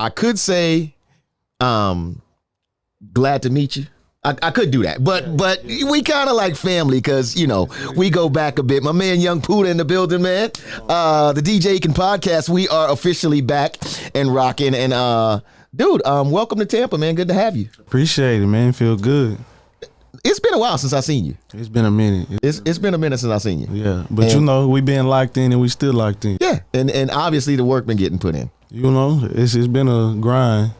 I could say, glad to meet you. I could do that, but we kind of like family because, you know, we go back a bit. My man Yung Pooda in the building, man. The DJ Ekin podcast, we are officially back and rocking. And dude, welcome to Tampa, man. Good to have you. Appreciate it, man. Feel good. It's been a while since I seen you. It's been a minute. It's been a minute since I seen you. Yeah, but and, you know, we been locked in and we still locked in. Yeah, and obviously the work been getting put in. You know, it's been a grind.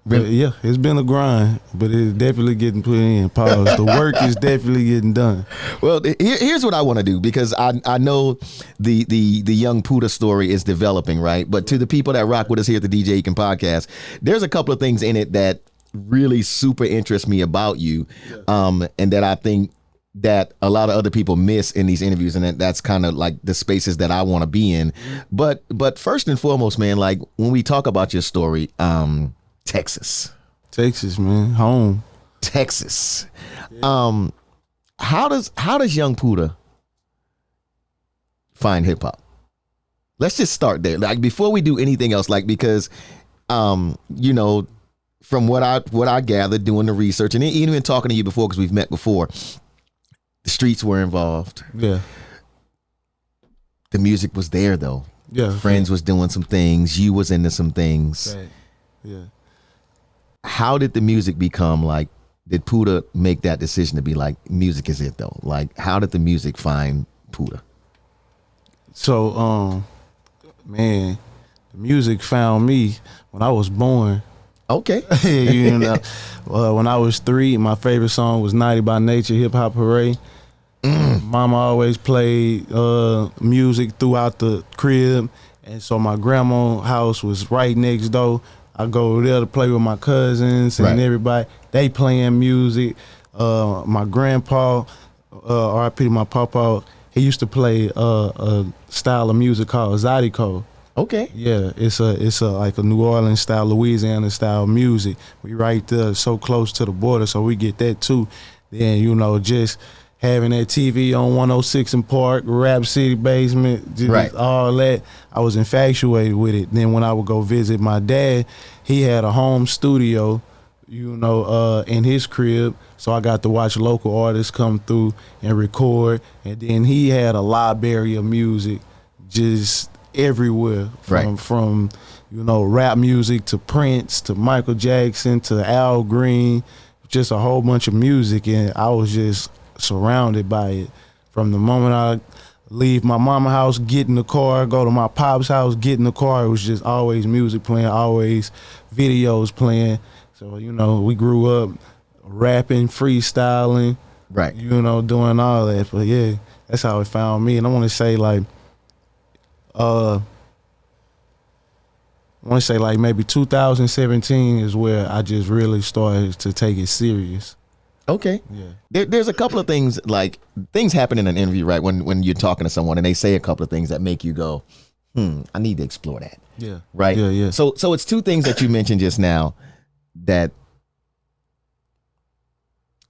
Yeah, it's been a grind, but it's definitely getting put in. Pause. The work is definitely getting done. Well, here's what I want to do, because I know the Yung Pooda story is developing, right? But to the people that rock with us here at the DJ Ekin podcast, there's a couple of things in it that really super interest me about you, and that I think that a lot of other people miss in these interviews, and that's kind of like the spaces that I want to be in. But first and foremost, man, like when we talk about your story, Texas, man, home. Texas. Yeah. How does Yung Pooda find hip hop? Let's just start there. Like before we do anything else, like because you know, from what I gathered doing the research and even talking to you before, because we've met before, the streets were involved. Yeah. The music was there though. Yeah. Friends was doing some things. You was into some things. Right. Yeah. How did the music become like, did Pooda make that decision to be like, music is it though? Like, how did the music find Pooda? So, man, the music found me when I was born. Okay. You know, when I was 3, my favorite song was 90 by Nature, Hip Hop Hooray. Mama always played music throughout the crib. And so my grandma's house was right next door. I go there to play with my cousins and everybody. They playing music. My grandpa, R.I.P. to my papa, he used to play a style of music called Zydeco. Okay. Yeah, it's a like a New Orleans style, Louisiana style music. We right there, so close to the border, so we get that too. Then, you know, just having that TV on 106 and Park, Rap City Basement, just all that. I was infatuated with it. Then when I would go visit my dad, he had a home studio, you know, in his crib. So I got to watch local artists come through and record. And then he had a library of music just everywhere, from you know, rap music to Prince to Michael Jackson to Al Green, just a whole bunch of music. And I was just surrounded by it. From the moment I leave my mama's house, get in the car, go to my pop's house, get in the car, it was just always music playing, always videos playing. So, you know, we grew up rapping, freestyling, you know, doing all that. But yeah, that's how it found me. And I want to say maybe 2017 is where I just really started to take it serious. Okay. Yeah. There's a couple of things, like things happen in an interview, right? When you're talking to someone and they say a couple of things that make you go, I need to explore that. Yeah. Right? Yeah. So it's two things that you mentioned just now that,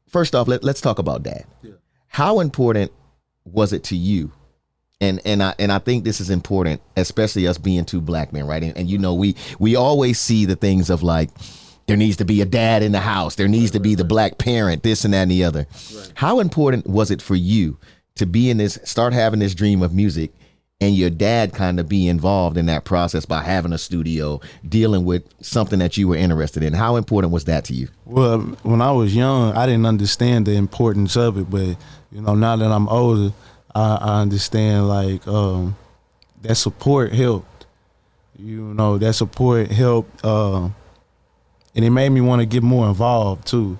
first off, let's talk about Dad. Yeah. How important was it to you? And I think this is important, especially us being two black men, right? And you know, we always see the things of like, there needs to be a dad in the house. There needs to be the black parent, this and that and the other. Right. How important was it for you to be in this, start having this dream of music, and your dad kind of be involved in that process by having a studio, dealing with something that you were interested in? How important was that to you? Well, when I was young, I didn't understand the importance of it. But, you know, now that I'm older, I understand, like, that support helped. You know, that support helped. And it made me want to get more involved too,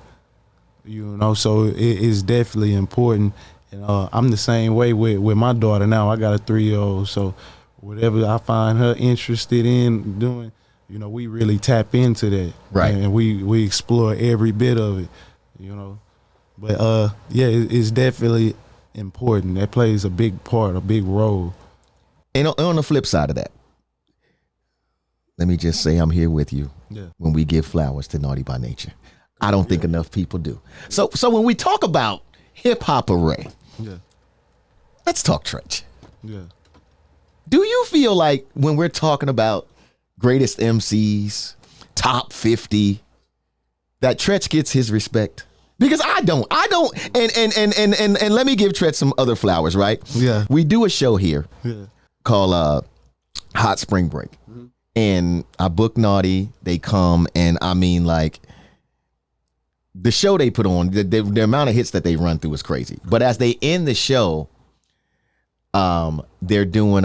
you know. So it is definitely important. And I'm the same way with my daughter now. I got a 3-year-old, so whatever I find her interested in doing, you know, we really tap into that, right? And we explore every bit of it, you know. But yeah, it's definitely important. That plays a big part, a big role. And on the flip side of that, let me just say I'm here with you when we give flowers to Naughty by Nature. I don't think enough people do. So when we talk about Hip Hop Array, let's talk Trench. Yeah. Do you feel like when we're talking about greatest MCs, top 50, that Tretch gets his respect? Because I don't. And let me give Tretch some other flowers, right? Yeah. We do a show here called Hot Spring Break. And I book Naughty, they come, and I mean, like, the show they put on, the amount of hits that they run through is crazy. But as they end the show, they're doing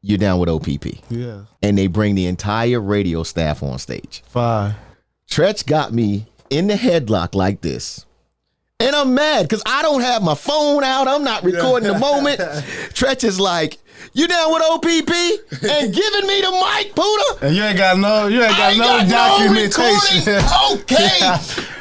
You're Down with OPP. Yeah. And they bring the entire radio staff on stage. Fire. Tretch got me in the headlock like this. And I'm mad because I don't have my phone out. I'm not recording the moment. Tretch is like, you down with OPP? And giving me the mic, Pooda? And you ain't got no documentation. Okay.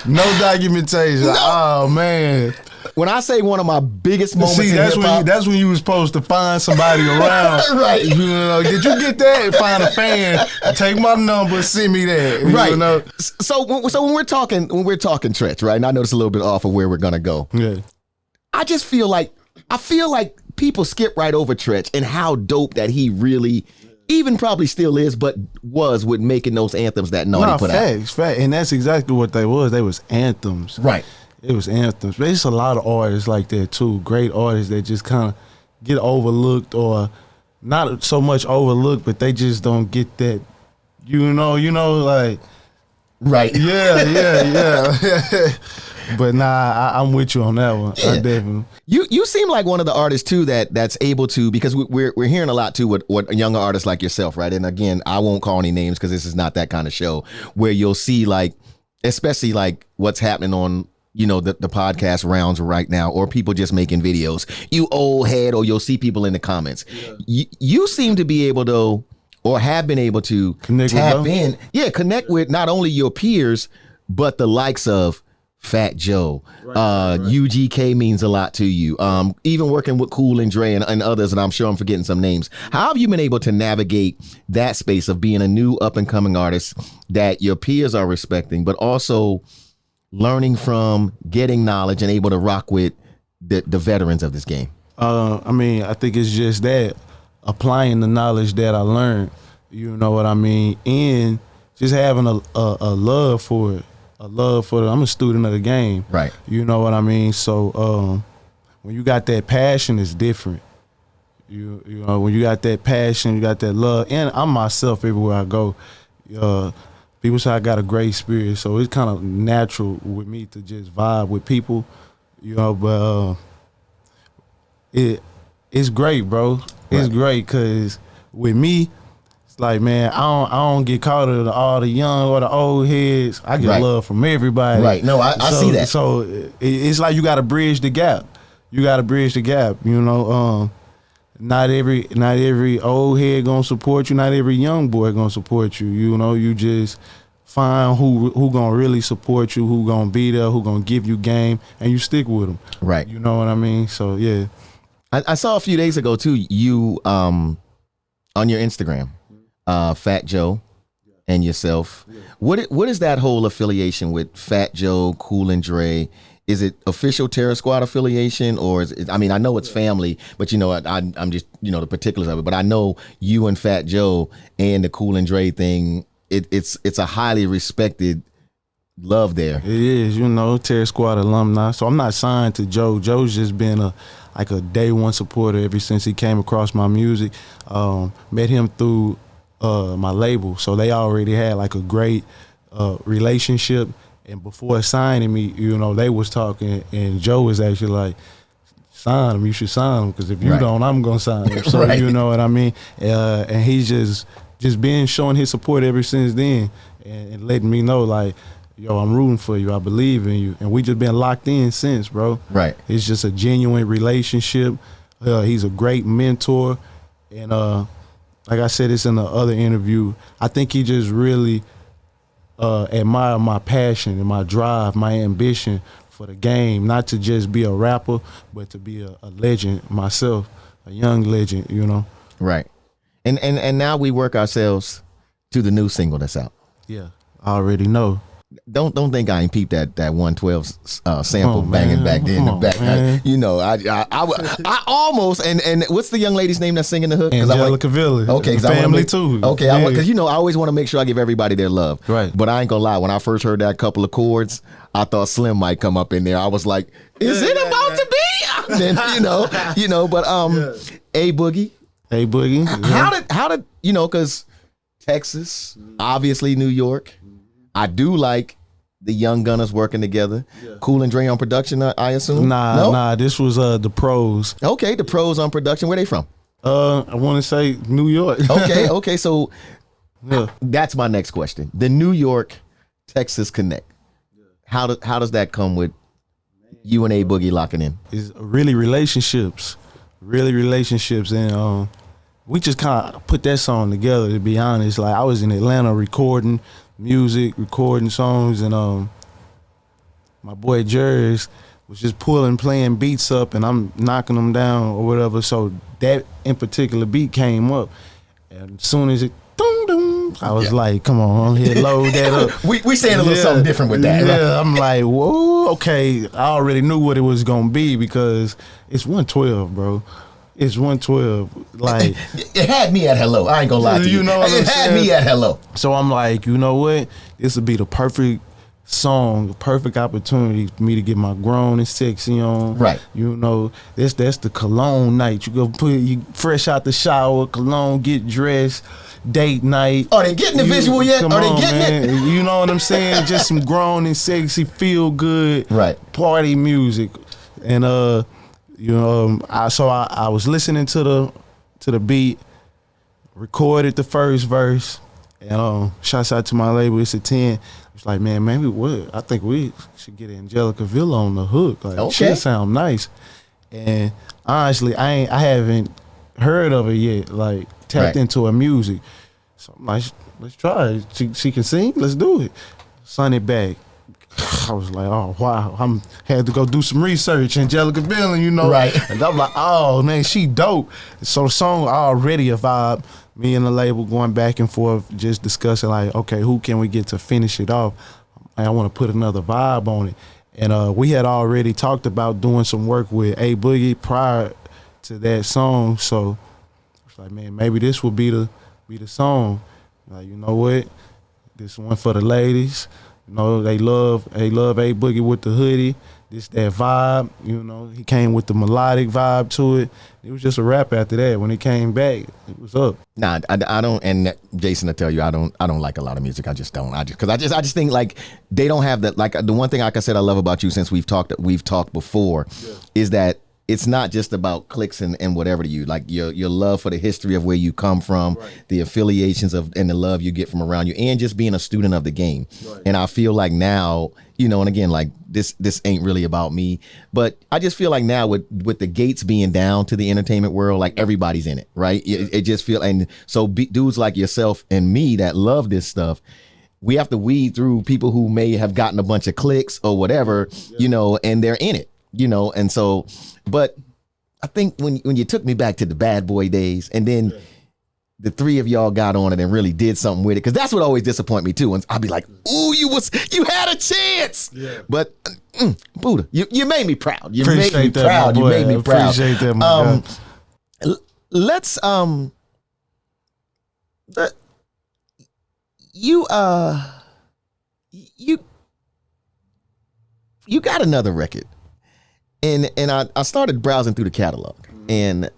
No documentation. No. Oh, man. When I say one of my biggest moments in that's hip-hop, that's when you was supposed to find somebody around. Right. You know, did you get that? Find a fan, take my number, send me that. Right. You know? So when we're talking Tretch, right? And I know it's a little bit off of where we're gonna go. Yeah. I feel like people skip right over Tretch and how dope that he really, even probably still is, but was with making those anthems that Naughty put out. Facts. And that's exactly what they was. They was anthems. Right. It was anthems. There's a lot of artists like that too. Great artists that just kind of get overlooked, or not so much overlooked, but they just don't get that. You know, like. Right. Yeah. But nah, I'm with you on that one. Yeah. I definitely. You seem like one of the artists too that's able to, because we're hearing a lot too what younger artists like yourself, right? And again, I won't call any names because this is not that kind of show where you'll see, like, especially like what's happening on, you know, the podcast rounds right now, or people just making videos, you old head, or you'll see people in the comments. You seem to be able to, or have been able to connect with not only your peers, but the likes of Fat Joe. UGK means a lot to you. Even working with Cool and Dre and others, and I'm sure I'm forgetting some names. How have you been able to navigate that space of being a new up and coming artist that your peers are respecting, but also learning from, getting knowledge, and able to rock with the veterans of this game? I mean, I think it's just that, applying the knowledge that I learned, you know what I mean, and just having a love for it, I'm a student of the game. Right. You know what I mean? So when you got that passion, it's different. You know, when you got that passion, you got that love, and I'm myself everywhere I go. People say I got a great spirit, so it's kind of natural with me to just vibe with people, you know. But it's great, bro. It's great because with me, it's like, man, I don't get caught in all the young or the old heads. I get love from everybody. Right. No, I see that. So it's like you got to bridge the gap. You know. Not every old head gonna support you. Not every young boy gonna support you. You know, you just find who gonna really support you, who gonna be there, who gonna give you game, and you stick with them. Right. You know what I mean? So yeah. I saw a few days ago too, you on your Instagram, Fat Joe and yourself. What is that whole affiliation with Fat Joe, Cool and Dre? Is it official Terror Squad affiliation, or is it, I mean, I know it's family, but you know, I'm just, you know, the particulars of it. But I know you and Fat Joe and the Cool and Dre thing. It's a highly respected love there. It is, you know, Terror Squad alumni. So I'm not signed to Joe. Joe's just been a day one supporter ever since he came across my music. Met him through my label, so they already had like a great relationship. And before signing me, you know, they was talking, and Joe was actually like, sign him, you should sign him, because if you don't, I'm going to sign him. So, you know what I mean? And he's just been showing his support ever since then, and letting me know, like, yo, I'm rooting for you, I believe in you. And we just been locked in since, bro. Right. It's just a genuine relationship. He's a great mentor. And like I said, it's in the other interview, I think he just really admire my passion and my drive, my ambition for the game, not to just be a rapper, but to be a legend myself, a young legend, you know. Right. And now we work ourselves to the new single that's out. Yeah, I already know. don't think I ain't peeped that 112 sample banging back there in the back. I almost and what's the young lady's name that's singing the hook? Angelica Villa. Okay, family too. Okay, because I always want to make sure I give everybody their love. Right. But I ain't gonna lie, when I first heard that couple of chords, I thought Slim might come up in there. I was like, is it about to be? Then but A Boogie. A Boogie. How did because Texas, obviously New York. I do like the Young Gunners working together. Yeah. Cool and Dre on production, I assume? Nah, this was the Pros. Okay, the Pros on production. Where they from? I want to say New York. Okay, so that's my next question. The New York Texas connect. How does that come with you and A Boogie locking in? It's really relationships, and we just kind of put that song together. To be honest, like I was in Atlanta recording songs, and my boy Jerry's was just playing beats up, and I'm knocking them down or whatever. So that in particular beat came up, and as soon as it I was like, come on, here, load that up. we saying a little something different with that. Yeah, I'm like, whoa, okay. I already knew what it was gonna be because it's 112, bro. It's 112. Like it had me at hello. I ain't gonna lie to you. It had me at hello. So I'm like, you know what? This would be the perfect song, the perfect opportunity for me to get my grown and sexy on. Right. That's the cologne night. You go you fresh out the shower, cologne, get dressed, date night. Are they getting the visual yet? Are they getting it? You know what I'm saying? Just some grown and sexy, feel good, party music, and I was listening to the beat, recorded the first verse, and shouts out to my label. It's a 10. It's like, man, I think we should get Angelica Villa on the hook. Like, she sound nice. And honestly, I haven't heard of her yet. Like, tapped into her music. So I'm like, let's try it. She can sing. Let's do it. Send it back. I was like, oh wow, had to go do some research. Angelica Villa, right? And I'm like, oh man, she dope. So the song already a vibe. Me and the label going back and forth, just discussing like, okay, who can we get to finish it off? I want to put another vibe on it. And we had already talked about doing some work with A Boogie prior to that song. So it's like, man, maybe this will be the song. Like, you know what? This one for the ladies. They love A Boogie with the hoodie. This that vibe. He came with the melodic vibe to it. It was just a rap after that. When it came back, it was up. Nah, I don't. And Jason, I tell you, I don't like a lot of music. I just don't. I just think like they don't have that. Like the one thing, like I said, I love about you since we've talked before, is that it's not just about clicks and whatever to you. Like your love for the history of where you come from, the affiliations and the love you get from around you, and just being a student of the game. Right. And I feel like now, and again, like this ain't really about me, but I just feel like now with the gates being down to the entertainment world, like everybody's in it, right? It just feel, and so dudes like yourself and me that love this stuff, we have to weed through people who may have gotten a bunch of clicks or whatever, and they're in it, and so. But I think when you took me back to the Bad Boy days, and then the three of y'all got on it and really did something with it, because that's what always disappoint me too. And I'll be like, "Ooh, you had a chance." Yeah. But Pooda, you made me proud. You made me proud. You made me proud. Appreciate that, my God. Let's you got another record. And I started browsing through the catalog and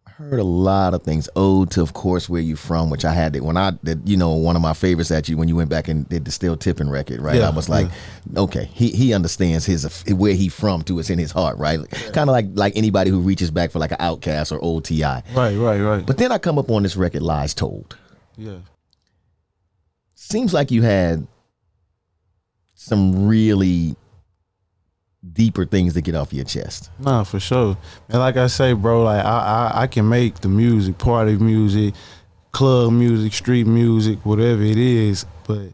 heard a lot of things. Ode to, of course, Where You From, which I had when I did, one of my favorites at you when you went back and did the Still Tipping record, right? Yeah, I was like, okay, he understands where he from too. It's in his heart, right? Kind of like anybody who reaches back for like an Outkast or old T.I. Right. But then I come up on this record, Lies Told. Yeah. Seems like you had some really deeper things to get off your chest. Nah, for sure. And like I say, bro, like I can make the music, party music, club music, street music, whatever it is, but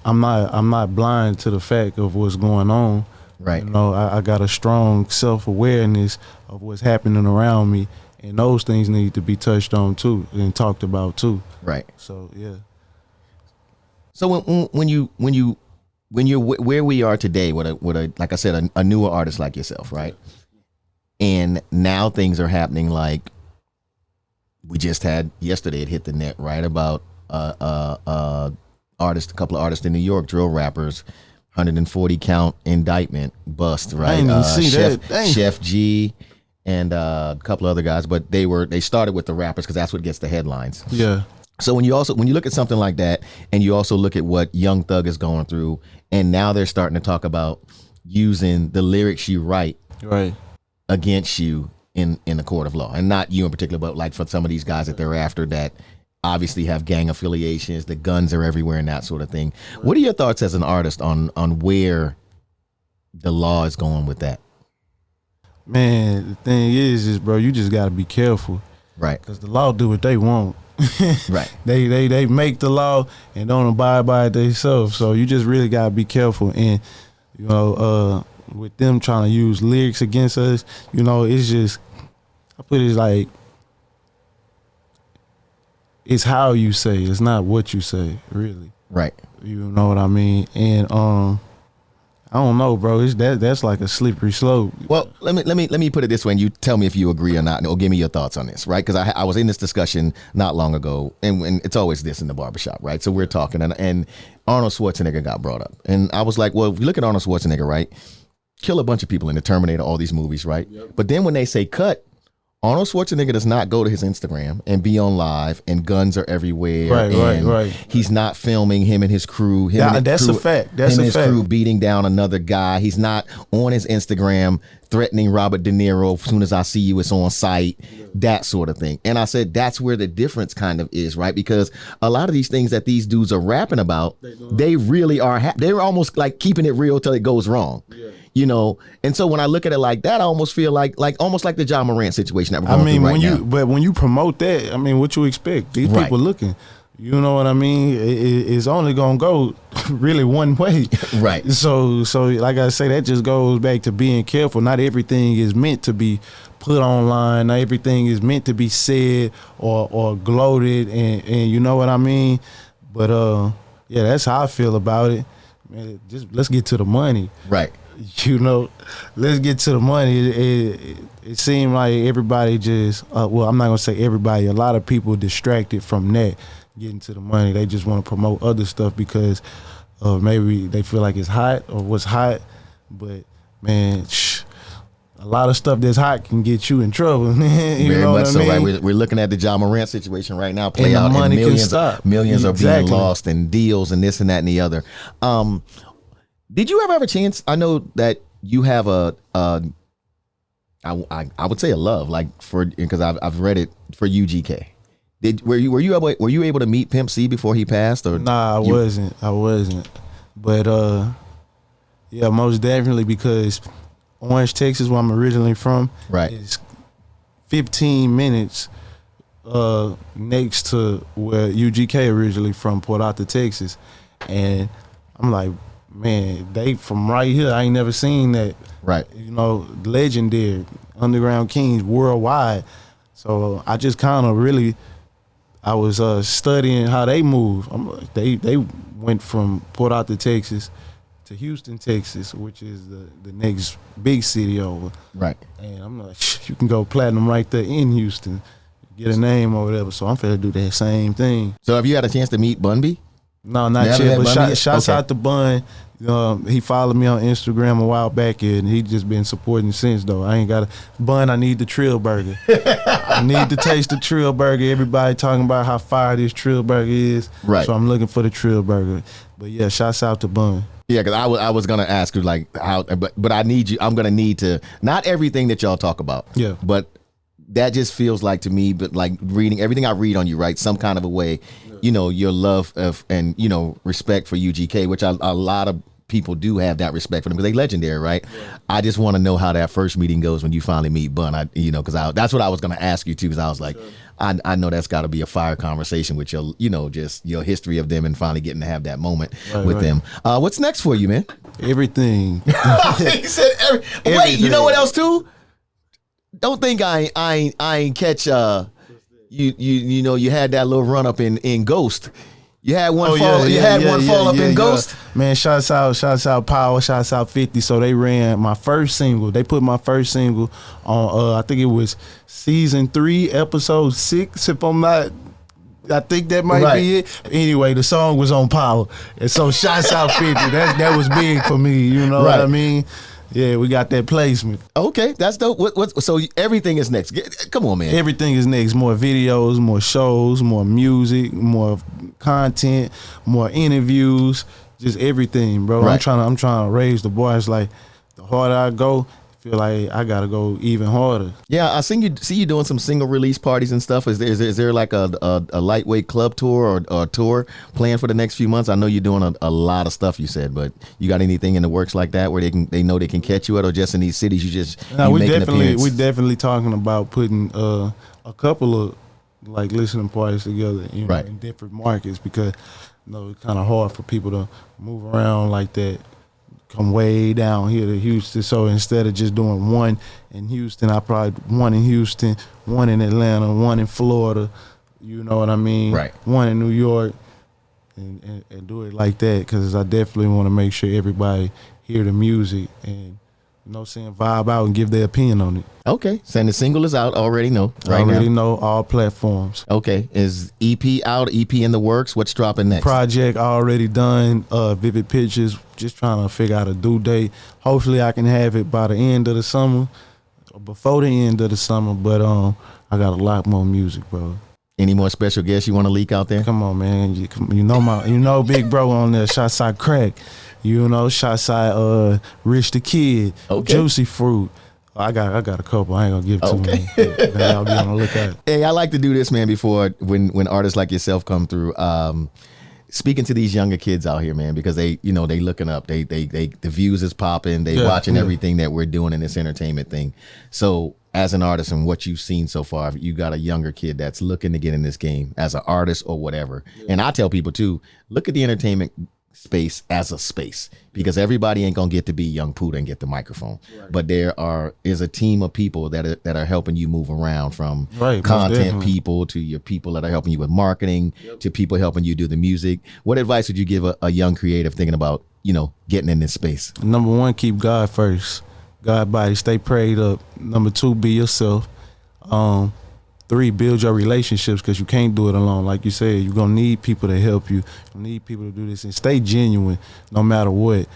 I'm not blind to the fact of what's going on. Right. I got a strong self-awareness of what's happening around me, and those things need to be touched on too and talked about too. Right. So yeah. So when you're where we are today with a like I said a newer artist like yourself, right? And now things are happening like we just had yesterday. It hit the net right about artist, a couple of artists in New York, drill rappers, 140 count indictment bust, right? I didn't even see that. Dang. Chef G and a couple of other guys, but they started with the rappers because that's what gets the headlines. Yeah. So when you look at something like that, and you also look at what Young Thug is going through, and now they're starting to talk about using the lyrics you write Right. against you in the court of law, and not you in particular, but like for some of these guys that they're after that obviously have gang affiliations, the guns are everywhere and that sort of thing. What are your thoughts as an artist on where the law is going with that? Man, the thing is bro, you just gotta be careful. Right. Because the law do what they want. Right. They make the law and don't abide by it themselves. So you just really gotta be careful. And with them trying to use lyrics against us, it's just, I put it like, it's how you say, it's not what you say, really. Right. You know what I mean? And I don't know, bro. That's like a slippery slope. Well, let me put it this way, and you tell me if you agree or not, or give me your thoughts on this, right? Because I was in this discussion not long ago, and it's always this in the barbershop, right? So we're talking, and Arnold Schwarzenegger got brought up, and I was like, well, if you look at Arnold Schwarzenegger, right, kill a bunch of people in the Terminator, all these movies, right? Yep. But then when they say cut, Arnold Schwarzenegger does not go to his Instagram and be on live, and guns are everywhere. Right. He's not filming him and his crew. That's a fact. That's him a and his fact. crew beating down another guy. He's not on his Instagram threatening Robert De Niro. As soon as I see you, it's on site. That sort of thing. And I said that's where the difference kind of is, right? Because a lot of these things that these dudes are rapping about, they really are. They're almost like keeping it real till it goes wrong. Yeah. And so when I look at it like that, I almost feel like almost like the John Morant situation that we're going through right now. When you promote that, I mean, what you expect? These Right. people looking. You know what I mean? It's only gonna go really one way. Right. So like I say, that just goes back to being careful. Not everything is meant to be put online. Not everything is meant to be said or gloated, and you know what I mean? But yeah, that's how I feel about it. Man, just let's get to the money. Right. Let's get to the money. It seemed like everybody just, well, I'm not going to say everybody, a lot of people distracted from that, getting to the money. They just want to promote other stuff because maybe they feel like it's hot or what's hot. But, man, a lot of stuff that's hot can get you in trouble. you Very know much what so, I mean? right? We're looking at the John Morant situation right now play And the out, money and can millions, stop. millions Exactly. are being lost, and deals and this and that and the other. Did you ever have a chance? I know that you have I would say a love, like because I've read it for UGK. Were you able to meet Pimp C before he passed? Or Nah, I wasn't. But yeah, most definitely, because Orange, Texas, where I'm originally from, right, is 15 minutes next to where UGK originally from, Port Arthur, Texas. And I'm like, man, they from right here. I ain't never seen that. Right. Legendary underground kings worldwide. So I just kind of really, I was studying how they move. They went from Port Arthur, Texas to Houston, Texas, which is the next big city over. Right. And I'm like, you can go platinum right there in Houston, get a name or whatever. So I'm finna do that same thing. So have you had a chance to meet Bun B? No, not yet. But shouts out to Bun. He followed me on Instagram a while back, and he just been supporting since, though. I ain't got a Bun. I need the Trill Burger. I need to taste the Trill Burger. Everybody talking about how fire this Trill Burger is. Right. So I'm looking for the Trill Burger. But yeah, shouts out to Bun. Yeah, because I was gonna ask you like how, but I need you. I'm gonna need to, not everything that y'all talk about. Yeah. But that just feels like to me, but like reading everything I read on you, right? Some kind of a way, your love of and respect for UGK, which a lot of people do have that respect for them because they legendary, right? Yeah. I just want to know how that first meeting goes when you finally meet Bun. Because that's what I was gonna ask you too. Because I was like, sure. I know that's got to be a fire conversation with your, just your history of them and finally getting to have that moment with them. What's next for you, man? Everything. He said everything. Wait, you know what else too? Don't think I ain't catch you had that little run up in Ghost. You had one fall up in Ghost. Man, shouts out Power, shouts out 50. So they ran my first single. They put my first single on I think it was season 3, episode 6, if I'm not. I think that might be it. Anyway, the song was on Power. And so shouts out 50. That was big for me, you know what I mean? Yeah, we got that placement. Okay, that's dope. So everything is next. Come on, man. Everything is next. More videos, more shows, more music, more content, more interviews, just everything, bro. Right. I'm trying to raise the boys. Like, the harder I go, I feel like I gotta go even harder. Yeah, I see you doing some single release parties and stuff. Is there like a lightweight club tour or tour planned for the next few months? I know you're doing a lot of stuff, you said, but you got anything in the works like that where they know they can catch you at, or just in these cities we definitely talking about putting a couple of like listening parties together, you know, in different markets, because you know it's kind of hard for people to move around like that. Come way down here to Houston. So instead of just doing one in Houston, I probably one in Houston, one in Atlanta, one in Florida, you know what I mean? Right. One in New York, and do it like that, because I definitely want to make sure everybody hear the music and, you know, saying vibe out and give their opinion on it. Okay. Saying the single is out, already know right now. Already know, all platforms. Okay. Is EP out, EP in the works? What's dropping next? Project already done, Vivid Pictures, just trying to figure out a due date. Hopefully I can have it by the end of the summer, or before the end of the summer, but I got a lot more music, bro. Any more special guests you want to leak out there? Come on, man. You know big bro on there, Shotside Crack. You know, Shotside Rich the Kid, Juicy Fruit. I got a couple. I ain't gonna give too many. Y'all be on the lookout. Hey, I like to do this, man, before when artists like yourself come through. Speaking to these younger kids out here, man, because they looking up. They the views is popping. They watching everything that we're doing in this entertainment thing. So as an artist and what you've seen so far, you got a younger kid that's looking to get in this game as an artist or whatever. And I tell people too, look at the entertainment space as a space, because everybody ain't gonna get to be Yung Pooda and get the microphone, but there is a team of people that are helping you move around, from content people to your people that are helping you with marketing to people helping you do the music. What advice would you give a young creative thinking about, you know, getting in this space? Number 1, keep God first. God body, stay prayed up. Number 2, be yourself. 3, build your relationships, because you can't do it alone. Like you said, you're going to need people to help you. You need people to do this, and stay genuine no matter what.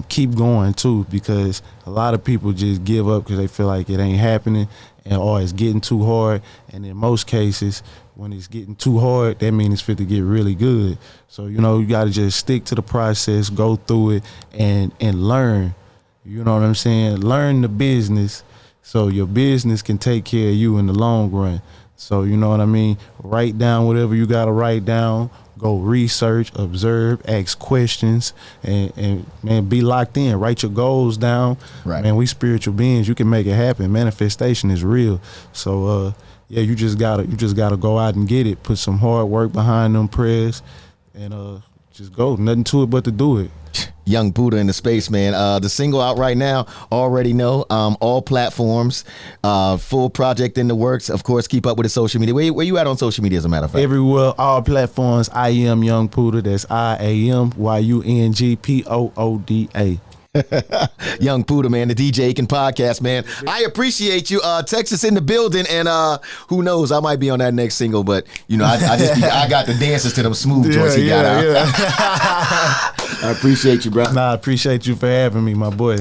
Keep going too, because a lot of people just give up because they feel like it ain't happening, or it's getting too hard. And in most cases, when it's getting too hard, that means it's fit to get really good. So, you know, you got to just stick to the process, go through it, and learn. You know what I'm saying? Learn the business, so your business can take care of you in the long run. So, you know what I mean? Write down whatever you got to write down. Go research, observe, ask questions, and man, be locked in. Write your goals down. Right. Man, we spiritual beings. You can make it happen. Manifestation is real. So, yeah, you just gotta go out and get it. Put some hard work behind them prayers, and just go. Nothing to it but to do it. Yung Pooda in the space, man. The single out right now, already know. All platforms, full project in the works. Of course, keep up with the social media. Where you at on social media, as a matter of fact? Everywhere, all platforms. I am Yung Pooda. That's IAMYUNGPOODA. Yung Pooda, man, the DJ Ekin podcast, man. I appreciate you. Texas in the building, and who knows, I might be on that next single, but you know, I got the dances to them smooth joints he got out. I appreciate you, bro. Nah, I appreciate you for having me, my boy.